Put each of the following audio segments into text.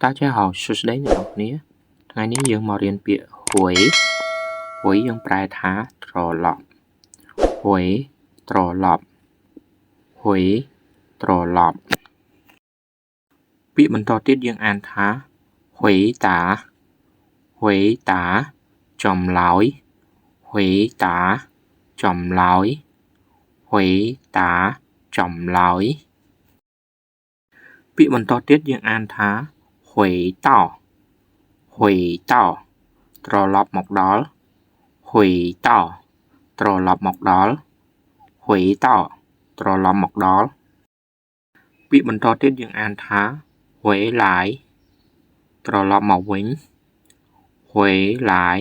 Ta chơi họ sụt đấy nữa nhé. Ngàyนี้យើងមករៀនពាក្យហួយហួយយើងប្រែថាត្រឡប់ហួយត្រឡប់ហួយត្រឡប់ពាក្យបន្តទៀតយើងអានថាហួយតាហួយតាចំឡោយហួយតាចំឡោយហួយតាចំឡោយពាក្យបន្តទៀតយើងអានថាហួយតោហួយតោត្រឡប់មកដល់ហួយតោត្រឡប់មកដល់ហួយតោត្រឡប់មកដល់ពាក្យបន្តទៀតយើងអានថាហួយឡាយត្រឡប់មកវិញហួយឡាយ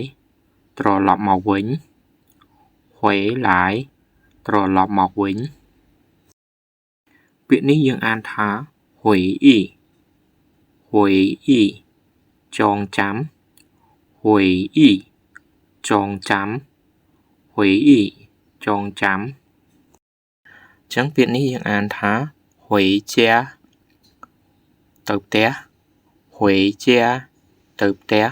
ត្រឡប់មកវិញហួយឡាយត្រឡប់មកវិញពាក្យនេះយើងអានថាហួយអ៊ីហួយអ៊ីចងចាំហួយអ៊ីចងចាំហួយអ៊ីចងចាំចឹងពាក្យនេះយើងអានថាហួយជាទៅផ្ទះហួយជាទៅផ្ទះ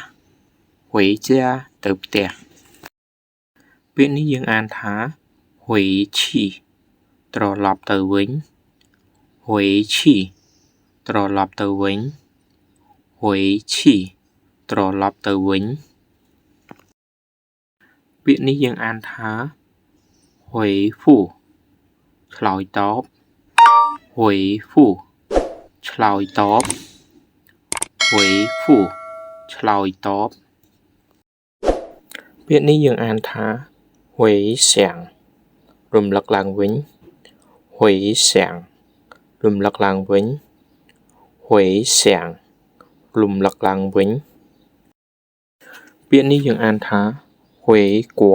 ហួយជាទៅផ្ទះពាក្យនេះយើងអានថាហួយឈីត្រឡប់ទៅវិញហួយឈីត្រឡប់ទៅវិញហួយឈីត្រឡប់ទៅវិញពាក្យនេះយើងអានថាហួយហ្វូឆ្លើយតបហួយហ្វូឆ្លើយតបហួយហ្វូឆ្លើយតបពាក្យនេះយើងអានថាហួយសៀងរំលឹកឡើងវិញហួយសៀងរំលឹកឡើងវិញហួយសៀងរំលឹកឡើងវិញពាក្យនេះយើងអានថាហួយគួ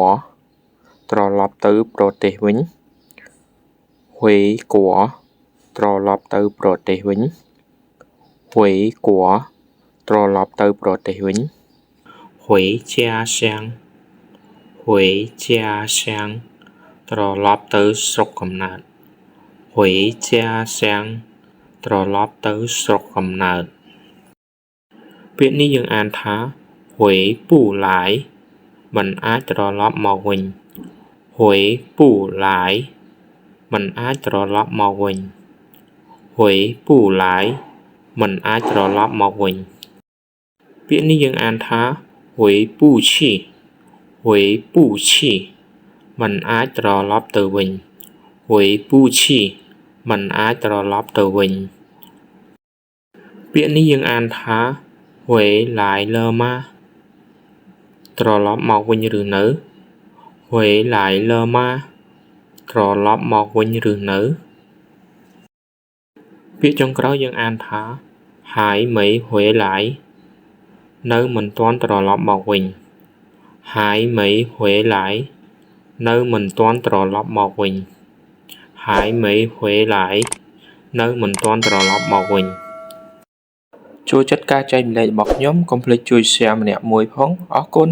ត្រឡប់ទៅប្រទេសវិញហួយគួត្រឡប់ទៅប្រទេសវិញហួយគួត្រឡប់ទៅប្រទេសវិញ回家乡回家乡ត្រឡប់ទៅស្រុកកំណើត回家乡ត្រឡប់ទៅស្រុកកំណើតពាក្យនេះយើងអានថាហួយពូឡាយមិនអាចត្រឡប់មកវិញហួយពូឡាយមិនអាចត្រឡប់មកវិញហួយពូឡាយមិនអាចត្រឡប់មកវិញពាក្យនេះយើងអានថាហួយពូឈីហួយពូឈីមិនអាចត្រឡប់ទៅវិញហួយពូឈីមិនអាចត្រឡប់ទៅវិញពាក្យនេះយើងអានថាហួយឡាយលើម៉ាត្រឡប់មកវិញឬនៅហួយឡាយលើម៉ាត្រឡប់មកវិញឬនៅពាក្យចុងក្រោយយើងអានថាហើយមិនហួយឡាយនៅមិនទាន់ត្រឡប់មកវិញហើយមិនហួយឡាយនៅមិនទាន់ត្រឡប់មកវិញហើយមិនហួយឡាយនៅមិនទាន់ត្រឡប់មកវិញចូលចិត្តការចែកម្លែករបស់ខ្ញុំកុំភ្លេចជួយ share ម្នាក់មួយផងអរគុណ